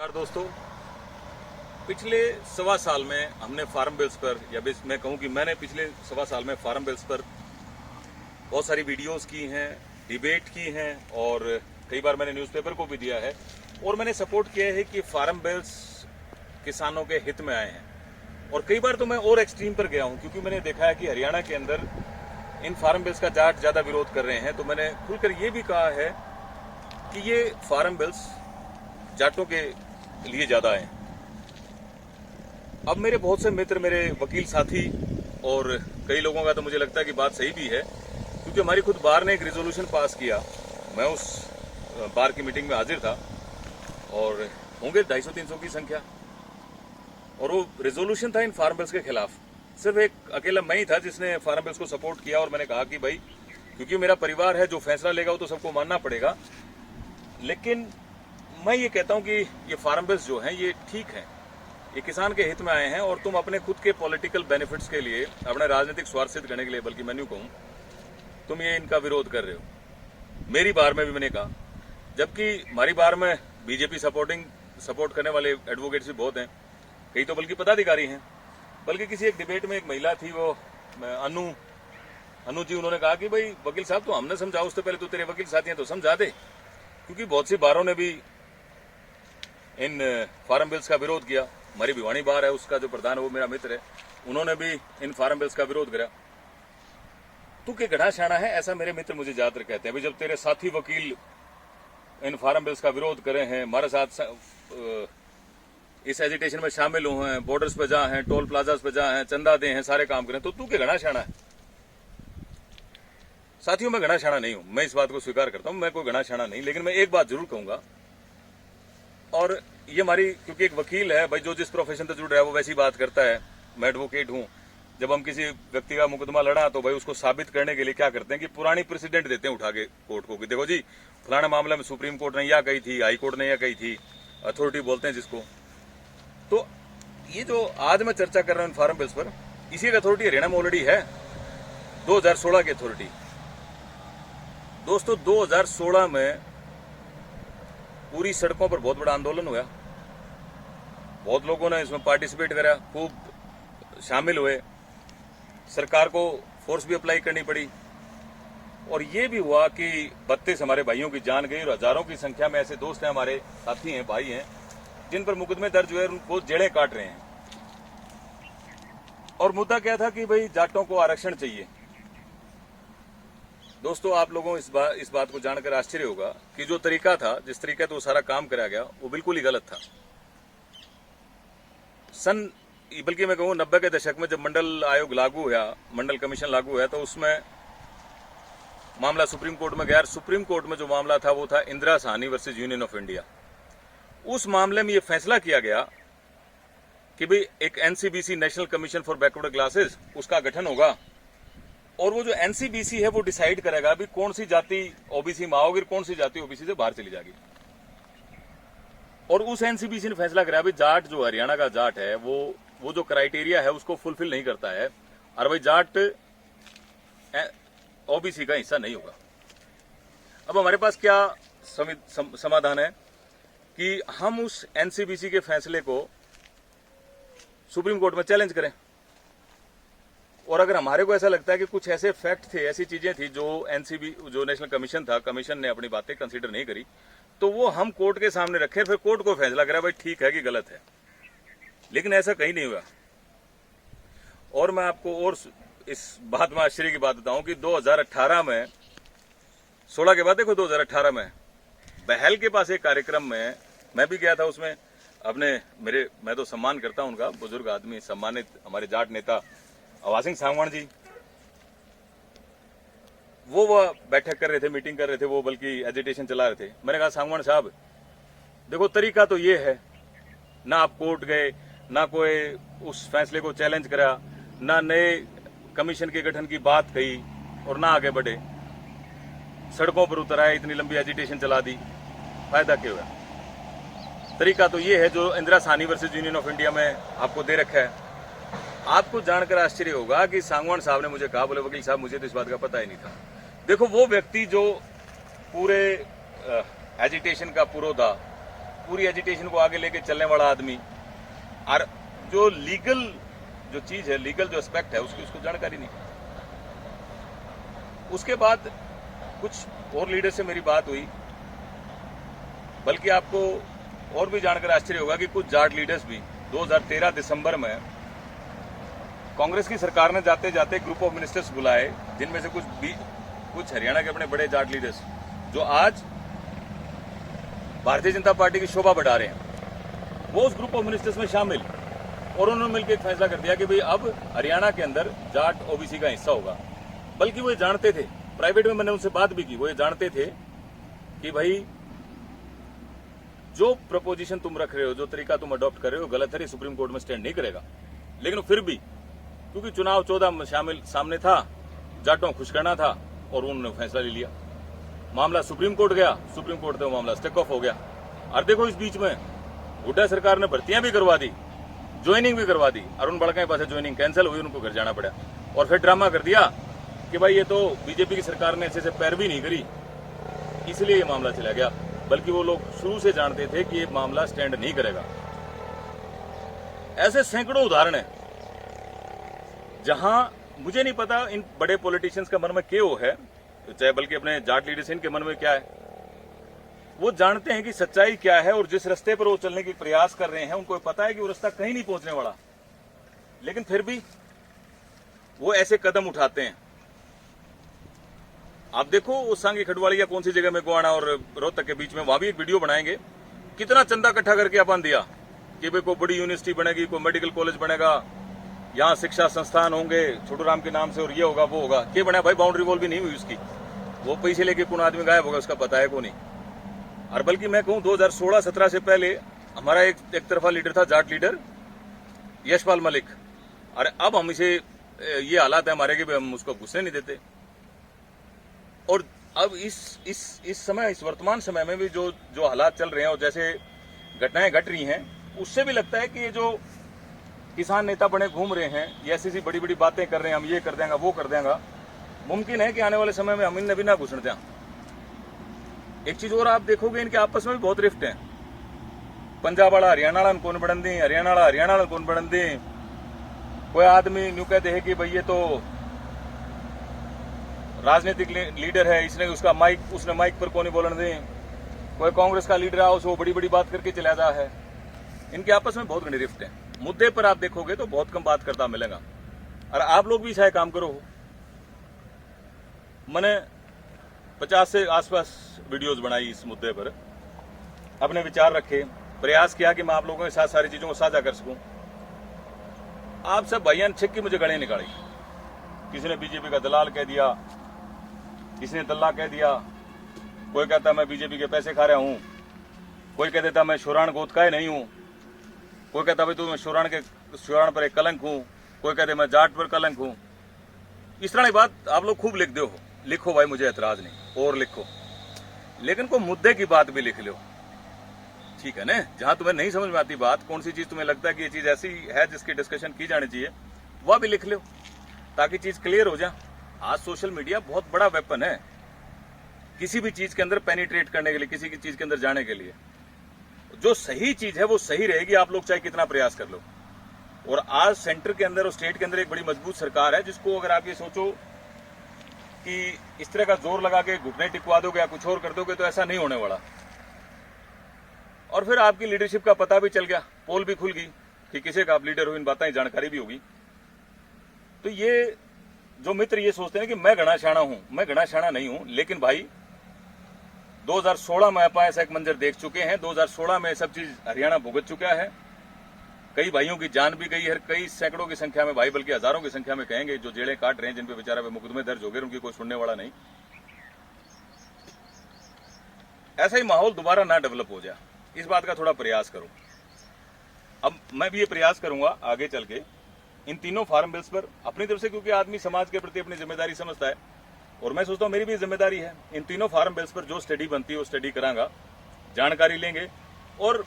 नमस्कार दोस्तों, पिछले सवा साल में हमने फार्म बिल्स पर या मैं कहूं कि मैंने पिछले सवा साल में फार्म बिल्स पर बहुत सारी वीडियोस की हैं, डिबेट की हैं और कई बार मैंने न्यूज़पेपर को भी दिया है और मैंने सपोर्ट किया है कि फार्म बिल्स किसानों के हित में आए हैं। और कई बार तो मैं और एक्सट्रीम पर गया हूं क्योंकि मैंने देखा है कि हरियाणा के अंदर इन फार्म बिल्स का जाट ज़्यादा विरोध कर रहे हैं। तो मैंने खुलकर ये भी कहा है कि ये फार्म बिल्स जाटों के लिए ज्यादा है। अब मेरे बहुत से मित्र, मेरे वकील साथी और कई लोगों का तो मुझे लगता है कि बात सही भी है, क्योंकि हमारी खुद बार ने एक रेजोल्यूशन पास किया। मैं उस बार की मीटिंग में हाजिर था और होंगे 250-300 की संख्या, और वो रेजोल्यूशन था इन फार्म बिल्स के खिलाफ। सिर्फ एक अकेला मैं ही था जिसने फार्म बिल्स को सपोर्ट किया। और मैंने कहा कि भाई, क्योंकि मेरा परिवार है, जो फैसला लेगा वो तो सबको मानना पड़ेगा, लेकिन मैं ये कहता हूं कि ये फार्म बिल्स जो हैं ये ठीक हैं, ये किसान के हित में आए हैं। और तुम अपने खुद के पॉलिटिकल बेनिफिट्स के लिए, अपने राजनीतिक स्वार्थ सिद्ध करने के लिए, बल्कि मैं यूं कहूं, तुम ये इनका विरोध कर रहे हो। मेरी बार में भी मैंने कहा, जबकि हमारी बार में बीजेपी सपोर्ट करने वाले एडवोकेट्स भी बहुत हैं, कई तो बल्कि पदाधिकारी हैं। बल्कि किसी एक डिबेट में एक महिला थी, वो अनु जी, उन्होंने कहा कि भाई वकील साहब, तो हमने समझा, उससे पहले तो तेरे वकील साथी हैं तो समझा दे, क्योंकि बहुत सी बारों ने भी इन फार्म बिल्स का विरोध किया। हमारी भिवानी बार है, उसका जो प्रधान है वो मेरा मित्र है, उन्होंने भी इन फार्म बिल्स का विरोध करा। तू के गढ़ा शाना है, ऐसा मेरे मित्र मुझे ज्यादातर कहते हैं। भाई, जब तेरे साथी वकील इन फार्म बिल्स का विरोध करे हैं, हमारे साथ इस एजिटेशन में शामिल हुए हैं, बॉर्डर्स पे जा हैं, टोल प्लाजास पे जा हैं, चंदा दे हैं, सारे काम करें, तो तू के गढ़ा शाना है। साथियों, मैं गढ़ा शाना नहीं हूं, मैं इस बात को स्वीकार करता हूं, मैं कोई गढ़ा शाना नहीं। लेकिन मैं एक बात जरूर कहूंगा, और ये हमारी, क्योंकि एक वकील है भाई, जो जिस प्रोफेशन से जुड़ रहा है वो वैसी बात करता है। मैं एडवोकेट हूं, जब हम किसी व्यक्ति का मुकदमा लड़ा तो भाई उसको साबित करने के लिए क्या करते हैं कि पुरानी प्रेसिडेंट देते हैं उठा के कोर्ट को, कि देखो जी, फलाना मामले में सुप्रीम कोर्ट ने यह कही थी, हाई कोर्ट ने यह कही थी, अथॉरिटी बोलते हैं जिसको। तो ये जो आज मैं चर्चा कर रहा हूं फार्म बिल्स पर, इसी एक अथॉरिटी हरियाणा में ऑलरेडी है, 2016 की अथॉरिटी। दोस्तों, 2016 में पूरी सड़कों पर बहुत बड़ा आंदोलन हुआ, बहुत लोगों ने इसमें पार्टिसिपेट करा, खूब शामिल हुए, सरकार को फोर्स भी अप्लाई करनी पड़ी, और ये भी हुआ कि 32 हमारे भाइयों की जान गई और हजारों की संख्या में ऐसे दोस्त हैं, हमारे साथी हैं, भाई हैं, जिन पर मुकदमे दर्ज हुए, उनको जड़ें काट रहे हैं। और मुद्दा क्या था कि भाई जाटों को आरक्षण चाहिए। दोस्तों, आप लोगों को इस बात को जानकर आश्चर्य होगा कि जो तरीका था, जिस तरीके से वो सारा काम कराया गया, वो बिल्कुल ही गलत था। बल्कि मैं कहूँ 90 के दशक में जब मंडल आयोग लागू हुआ, मंडल कमीशन लागू हुआ, तो उसमें मामला सुप्रीम कोर्ट में गया। सुप्रीम कोर्ट में जो मामला था वो था Indira Sahni versus union of India. उस मामले में ये फैसला किया गया कि भाई एक NCBC, national commission for backward classes, उसका गठन होगा, और वो जो एनसीबीसी है वो डिसाइड करेगा भी कौन सी जाति ओबीसी में आओगी, कौन सी जाति ओबीसी से बाहर चली जाएगी। और उस एनसीबीसी ने फैसला कराया भी जाट, जो हरियाणा का जाट है, वो जो क्राइटेरिया है उसको फुलफिल नहीं करता है, और भाई जाट ओबीसी का हिस्सा नहीं होगा। अब हमारे पास क्या समाधान है कि हम उस एनसीबीसी के फैसले को सुप्रीम कोर्ट में चैलेंज करें। और अगर हमारे को ऐसा लगता है कि कुछ ऐसे फैक्ट थे, ऐसी चीजें थी जो नेशनल कमीशन था, कमीशन ने अपनी बातें कंसीडर नहीं करी, तो वो हम कोर्ट के सामने रखे, फिर कोर्ट को फैसला करा भाई ठीक है कि गलत है। लेकिन ऐसा कहीं नहीं हुआ। और मैं आपको और इस बात में आश्चर्य की बात बताऊं कि 2018 में, 16 के बाद देखो, 2018 में बहल के पास एक कार्यक्रम में मैं भी गया था। उसमें मैं तो सम्मान करता हूं उनका, बुजुर्ग आदमी, सम्मानित हमारे जाट नेता अवाज सिंह सांगवान जी, वो बैठक कर रहे थे, मीटिंग कर रहे थे, वो बल्कि एजिटेशन चला रहे थे। मैंने कहा, सांगवान साहब देखो, तरीका तो ये है, ना आप कोर्ट गए, ना कोई उस फैसले को चैलेंज करा, ना नए कमीशन के गठन की बात कही, और ना आगे बढ़े, सड़कों पर उतर आए, इतनी लंबी एजिटेशन चला दी, फायदा क्या हुआ? तरीका तो ये है जो Indira Sahni versus union of India में आपको दे रखा है। आपको जानकर आश्चर्य होगा कि सांगवान साहब ने मुझे कहा, बोले वकील साहब मुझे तो इस बात का पता ही नहीं था। देखो, वो व्यक्ति जो पूरे एजिटेशन का पुरोधा, पूरी एजिटेशन को आगे लेके चलने वाला आदमी, और जो लीगल जो चीज है, लीगल जो एस्पेक्ट है उसकी उसको जानकारी नहीं। उसके बाद कुछ और लीडर से मेरी बात हुई, बल्कि आपको और भी जानकर आश्चर्य होगा कि कुछ जाट लीडर्स भी 2013 दिसंबर में कांग्रेस की सरकार ने जाते जाते ग्रुप ऑफ मिनिस्टर्स बुलाए, जिनमें से कुछ हरियाणा के अपने बड़े जाट लीडर्स जो आज भारतीय जनता पार्टी की शोभा बढ़ा रहे हैं, वो उस ग्रुप ऑफ मिनिस्टर्स में शामिल, और उन्होंने मिलकर एक फैसला कर दिया कि भाई अब हरियाणा के अंदर जाट ओबीसी का हिस्सा होगा। बल्कि वो जानते थे, प्राइवेट में मैंने उनसे बात भी की, वो ये जानते थे कि भाई जो प्रपोजिशन तुम रख रहे हो, जो तरीका तुम अडॉप्ट कर रहे हो गलत है, सुप्रीम कोर्ट में स्टैंड नहीं करेगा। लेकिन फिर भी क्योंकि चुनाव 14 में शामिल सामने था, जाटों को खुश करना था, और उन्होंने फैसला ले लिया। मामला सुप्रीम कोर्ट गया, सुप्रीम कोर्ट से मामला स्टेक ऑफ हो गया। और देखो इस बीच में हुड्डा सरकार ने भर्तियां भी करवा दी, ज्वाइनिंग भी करवा दी, अरुण बड़का के पास ज्वाइनिंग कैंसिल हुई, उनको घर जाना पड़ा। और फिर ड्रामा कर दिया कि भाई ये तो बीजेपी की सरकार ने अच्छे से पैरवी नहीं करी, इसलिए ये मामला चला गया। बल्कि वो लोग शुरू से जानते थे कि ये मामला स्टैंड नहीं करेगा। ऐसे सैकड़ों उदाहरण हैं जहां मुझे नहीं पता इन बड़े पॉलिटिशियंस का मन में क्या है, चाहे बल्कि अपने जाट लीडर्स इनके मन में क्या है। वो जानते हैं कि सच्चाई क्या है, और जिस रास्ते पर वो चलने की प्रयास कर रहे हैं उनको पता है कि वो रास्ता कहीं नहीं पहुंचने वाला, लेकिन फिर भी वो ऐसे कदम उठाते हैं। आप देखो वो सांगी खडवालिया कौन सी जगह में, गोवाना और रोहतक के बीच में, वहां भी एक वीडियो बनाएंगे, कितना चंदा इकट्ठा करके अपन दिया कि भाई कोई बड़ी यूनिवर्सिटी बनेगी, कोई मेडिकल कॉलेज बनेगा, यहाँ शिक्षा संस्थान होंगे छोटू राम के नाम से, और ये होगा वो होगा। क्या बना भाई? बाउंड्री वॉल भी नहीं हुई उसकी, वो पैसे लेके कौन आदमी गायब होगा उसका पता है को नहीं। और बल्कि मैं कहूं 2016-17 से पहले हमारा एक तरफा लीडर था, जाट लीडर यशपाल मलिक, और अब हम इसे ये हालात है हमारे कि हम उसको घुसने नहीं देते। और अब इस समय, इस वर्तमान समय में भी जो हालात चल रहे हैं और जैसे घटनाएं घट रही हैं, उससे भी लगता है कि ये जो किसान नेता बने घूम रहे हैं, ये ऐसी बड़ी बड़ी बातें कर रहे हैं, हम ये कर देंगे वो कर देंगे, मुमकिन है कि आने वाले समय में हम इनने भी ना घुसने दें। एक चीज और आप देखोगे, इनके आपस में भी बहुत रिफ्ट है। पंजाब वाला हरियाणा वाला कौन बढ़न दी, हरियाणा वाला कौन बढ़न दी। कोई आदमी न्यू कहते हैं कि भाई ये तो राजनीतिक लीडर है, उसने माइक पर कौन बोलन दे। कोई कांग्रेस का लीडर आओ, वो बड़ी बड़ी बात करके चला जा है। इनके आपस में बहुत घनी रिफ्ट है। मुद्दे पर आप देखोगे तो बहुत कम बात करता मिलेगा। और आप लोग भी चाहे काम करो, मैंने 50 से आसपास वीडियोस बनाई इस मुद्दे पर, अपने विचार रखे, प्रयास किया कि मैं आप लोगों के साथ सारी चीजों को साझा कर सकूं। आप सब भाइयों ने छिक्की मुझे गले निकाली। किसी ने बीजेपी का दलाल कह दिया, किसी ने दल्ला कह दिया, कोई कहता मैं बीजेपी के पैसे खा रहा हूं, कोई कह देता मैं शोराण गोद का ही नहीं हूं, कोई कहता भाई तू मैं शोराण पर एक कलंक हूं, कोई कहते मैं जाट पर कलंक हूं। इस तरह की बात आप लोग खूब लिख दो, लिखो भाई, मुझे एतराज नहीं, और लिखो, लेकिन कोई मुद्दे की बात भी लिख लो, ठीक है ना। जहां तुम्हें नहीं समझ में आती बात, कौन सी चीज तुम्हें लगता है कि ये चीज ऐसी है जिसकी डिस्कशन की जानी चाहिए, वह भी लिख लो, ताकि चीज क्लियर हो जाए। आज सोशल मीडिया बहुत बड़ा वेपन है किसी भी चीज के अंदर पेनिट्रेट करने के लिए, किसी की चीज के अंदर जाने के लिए। जो सही चीज है वो सही रहेगी, आप लोग चाहे कितना प्रयास कर लो। और आज सेंटर के अंदर और स्टेट के अंदर एक बड़ी मजबूत सरकार है, जिसको अगर आप ये सोचो कि इस तरह का जोर लगा के घुटने टिकवा दोगे या कुछ और कर दोगे, तो ऐसा नहीं होने वाला। और फिर आपकी लीडरशिप का पता भी चल गया, पोल भी खुल गई कि किसी का आप लीडर हो, इन बातें जानकारी भी होगी। तो ये जो मित्र ये सोचते हैं कि मैं घना शाना हूं, मैं घना शाना नहीं हूं। लेकिन भाई 2016 में आप ऐसा एक मंजर देख चुके हैं, 2016 में सब चीज हरियाणा भुगत चुका है। कई भाइयों की जान भी गई है, कई सैकड़ों की संख्या में भाई, बल्कि हजारों की संख्या में कहेंगे, जो जेलें काट रहे हैं, जिन पे बेचारा पे मुकदमे दर्ज हो गए, उनकी कोई सुनने वाला नहीं। ऐसा ही माहौल दोबारा ना डेवलप हो जाए, इस बात का थोड़ा प्रयास करो। अब मैं भी ये प्रयास करूंगा आगे चल के इन तीनों फार्म बिल्स पर अपनी तरफ से, क्योंकि आदमी समाज के प्रति अपनी जिम्मेदारी समझता है, और मैं सोचता हूं मेरी भी जिम्मेदारी है। इन तीनों फार्म बिल्स पर जो स्टडी बनती है वो स्टडी करांगा, जानकारी लेंगे, और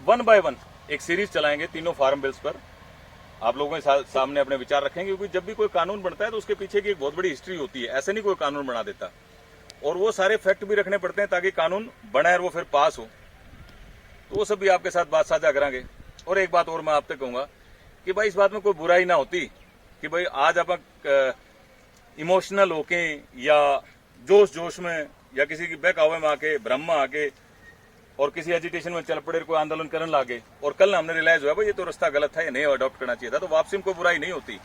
1 बाय 1 एक सीरीज चलाएंगे तीनों फार्म बिल्स पर। आप लोगों के सामने अपने विचार रखेंगे, क्योंकि जब भी कोई कानून बनता है तो उसके पीछे की एक बहुत बड़ी हिस्ट्री होती है। ऐसे नहीं कोई कानून बना देता, और वो सारे फैक्ट भी रखने पड़ते हैं ताकि कानून बने और वो फिर पास हो। तो वो सब भी आपके साथ बात साझा करांगे। और एक बात और मैं आप तक कहूंगा कि भाई इस बात में कोई बुराई ना होती कि भाई आज आप इमोशनल होके या जोश में या किसी की बहकावे में आके भ्रम में आके और किसी एजिटेशन में चल पड़े, कोई आंदोलन करने लागे और कल हमने रियलाइज हुआ भाई ये तो रास्ता गलत था, ये नहीं अडॉप्ट करना चाहिए था, तो वापसी में कोई बुराई नहीं होती।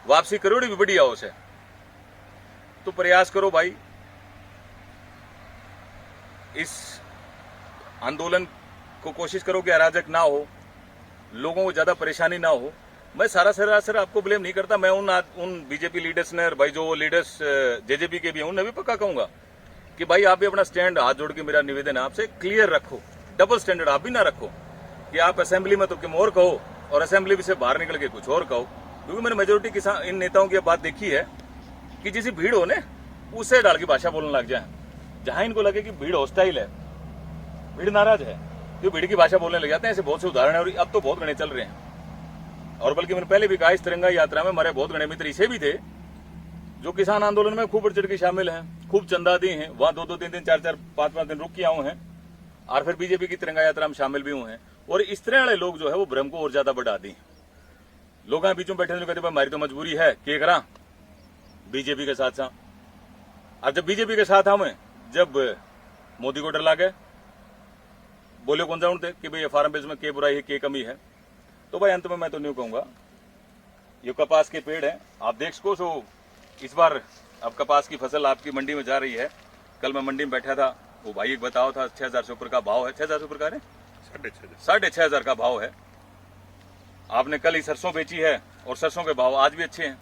वापसी करोड़ी भी बड़ी हाउस है, तो प्रयास करो भाई इस आंदोलन को, कोशिश करो कि अराजक ना हो, लोगों को ज्यादा परेशानी ना हो। मैं सारा सरासर आपको ब्लेम नहीं करता, मैं उन बीजेपी लीडर्स ने, भाई जो लीडर्स जेजेपी के भी हैं उन्हें भी पक्का कहूंगा कि भाई आप भी अपना स्टैंड, हाथ जोड़ के मेरा निवेदन है आपसे, क्लियर रखो। डबल स्टैंडर्ड आप भी ना रखो कि आप असेंबली में तो कुछ और कहो और असेंबली से बाहर निकल के कुछ और कहो। क्योंकि मैंने मेजोरिटी किसान इन नेताओं की बात देखी है कि जिस भीड़ हो ने उससे डाल की भाषा बोलने लग जाए, जहां इनको लगे कि भीड़ हॉस्टाइल है, भीड़ नाराज है, तो भीड़ की भाषा बोलने लग जाते हैं। ऐसे बहुत से उदाहरण है और अब तो बहुत घने चल रहे हैं। और बल्कि मैंने पहले भी कहा इस तिरंगा यात्रा में हमारे बहुत घने मित्र ऐसे भी थे जो किसान आंदोलन में खूब बढ़ चढ़ के शामिल हैं, खूब चंदा दिए हैं, वहां 2-2, 3-3, 4-4, 5-5 दिन रुक के आए हैं और फिर बीजेपी की तिरंगा यात्रा में शामिल भी हुए हैं। और इस तरह वाले लोग जो है वो भ्रम को और ज्यादा बढ़ा दी। लोग बीच में बैठे कहते भाई हमारी तो मजबूरी है के करा बीजेपी के साथ साथ। अब जब बीजेपी के साथ हमें जब मोदी को डर लागे, बोले कौन सा थे कि भाई ये फार्म बेस में के बुराई है, के कमी है, तो भाई अंत में मैं तो नहीं कहूंगा। ये कपास के पेड़ है, आप देख सको सो इस बार अब कपास की फसल आपकी मंडी में जा रही है। कल मैं मंडी में बैठा था, वो भाई एक बताओ था 6,000 से ऊपर का भाव है। 6,000 से ऊपर का है, 6,500 का भाव है। आपने कल ही सरसों बेची है और सरसों के भाव आज भी अच्छे हैं।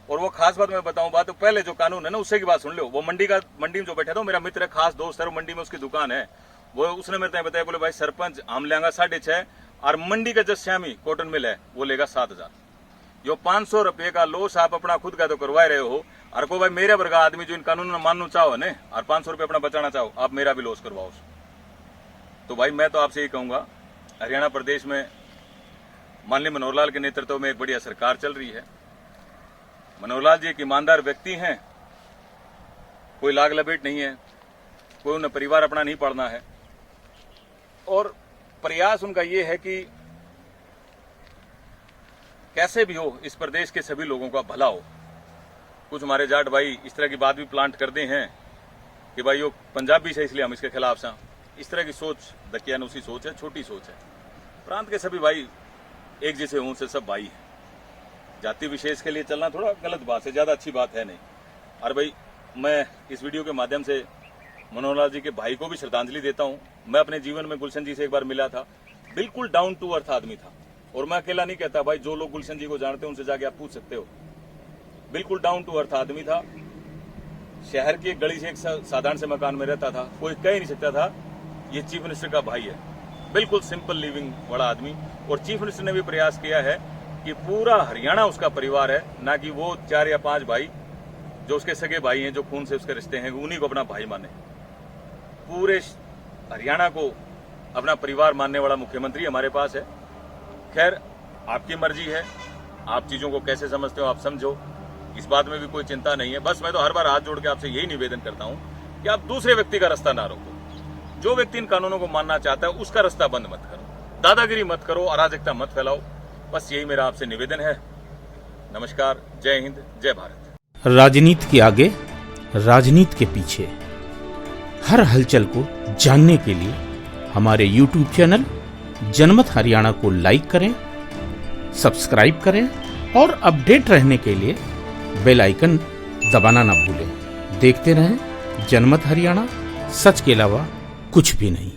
और वो खास बात मैं बताऊं, बात तो पहले जो कानून है ना उससे की बात सुन लो। वो मंडी में जो बैठा था मेरा मित्र है, खास दोस्त है, मंडी में उसकी दुकान है, वो उसने मेरे बताया, बोले भाई सरपंच आम लेगा 6.5 और मंडी का जस श्यामी कॉटन मिल है वो लेगा 7,000। जो 500 रुपये का लॉस आप अपना खुद का तो करवा रहे हो, और को भाई मेरे वर्ग आदमी जो इन कानूनों में मानना चाहो ने और 500 रुपये अपना बचाना चाहो, आप मेरा भी लॉस करवाओ। तो भाई मैं तो आपसे यही कहूंगा, हरियाणा प्रदेश में माननीय मनोहर लाल के नेतृत्व में एक बढ़िया सरकार चल रही है। मनोहर लाल जी एक ईमानदार व्यक्ति हैं, कोई लाग लपेट नहीं है, कोई उन्हें परिवार अपना नहीं पढ़ना है। और प्रयास उनका ये है कि कैसे भी हो इस प्रदेश के सभी लोगों का भला हो। कुछ हमारे जाट भाई इस तरह की बात भी प्लांट करते हैं कि भाई वो पंजाबी से इसलिए हम इसके खिलाफ सा। इस तरह की सोच दकियानुसी सोच है, छोटी सोच है। प्रांत के सभी भाई एक जैसे हों से सब भाई हैं। जाति विशेष के लिए चलना थोड़ा गलत बात है, ज्यादा अच्छी बात है नहीं। और भाई मैं इस वीडियो के माध्यम से मनोहर लाल जी के भाई को भी श्रद्धांजलि देता हूं। मैं अपने जीवन में गुलशन जी से एक बार मिला था, बिल्कुल डाउन टू अर्थ आदमी था। और मैं अकेला नहीं कहता भाई, जो लोग गुलशन जी को जानते हैं उनसे जाके आप पूछ सकते हो, बिल्कुल डाउन टू अर्थ आदमी था। शहर की एक गली से एक साधारण से मकान में रहता था, कोई कह नहीं सकता था ये चीफ मिनिस्टर का भाई है। बिल्कुल सिंपल लिविंग वाला आदमी। और चीफ मिनिस्टर ने भी प्रयास किया है कि पूरा हरियाणा उसका परिवार है, ना कि वो 4 या 5 भाई जो उसके सगे भाई हैं, जो खून से उसके रिश्ते हैं, उन्हीं को अपना भाई माने। पूरे हरियाणा को अपना परिवार मानने वाला मुख्यमंत्री हमारे पास है। खैर आपकी मर्जी है, आप चीजों को कैसे समझते हो आप समझो, इस बात में भी कोई चिंता नहीं है। बस मैं तो हर बार हाथ जोड़ के आपसे यही निवेदन करता हूं कि आप दूसरे व्यक्ति का रास्ता ना रोको। जो व्यक्ति इन कानूनों को मानना चाहता है उसका रास्ता बंद मत करो, दादागिरी मत करो, अराजकता मत फैलाओ। बस यही मेरा आपसे निवेदन है। नमस्कार, जय हिंद, जय भारत। राजनीति के आगे, राजनीति के पीछे, हर हलचल को जानने के लिए हमारे YouTube चैनल जनमत हरियाणा को लाइक करें, सब्सक्राइब करें और अपडेट रहने के लिए बेल आइकन दबाना ना भूलें। देखते रहें जनमत हरियाणा, सच के अलावा कुछ भी नहीं।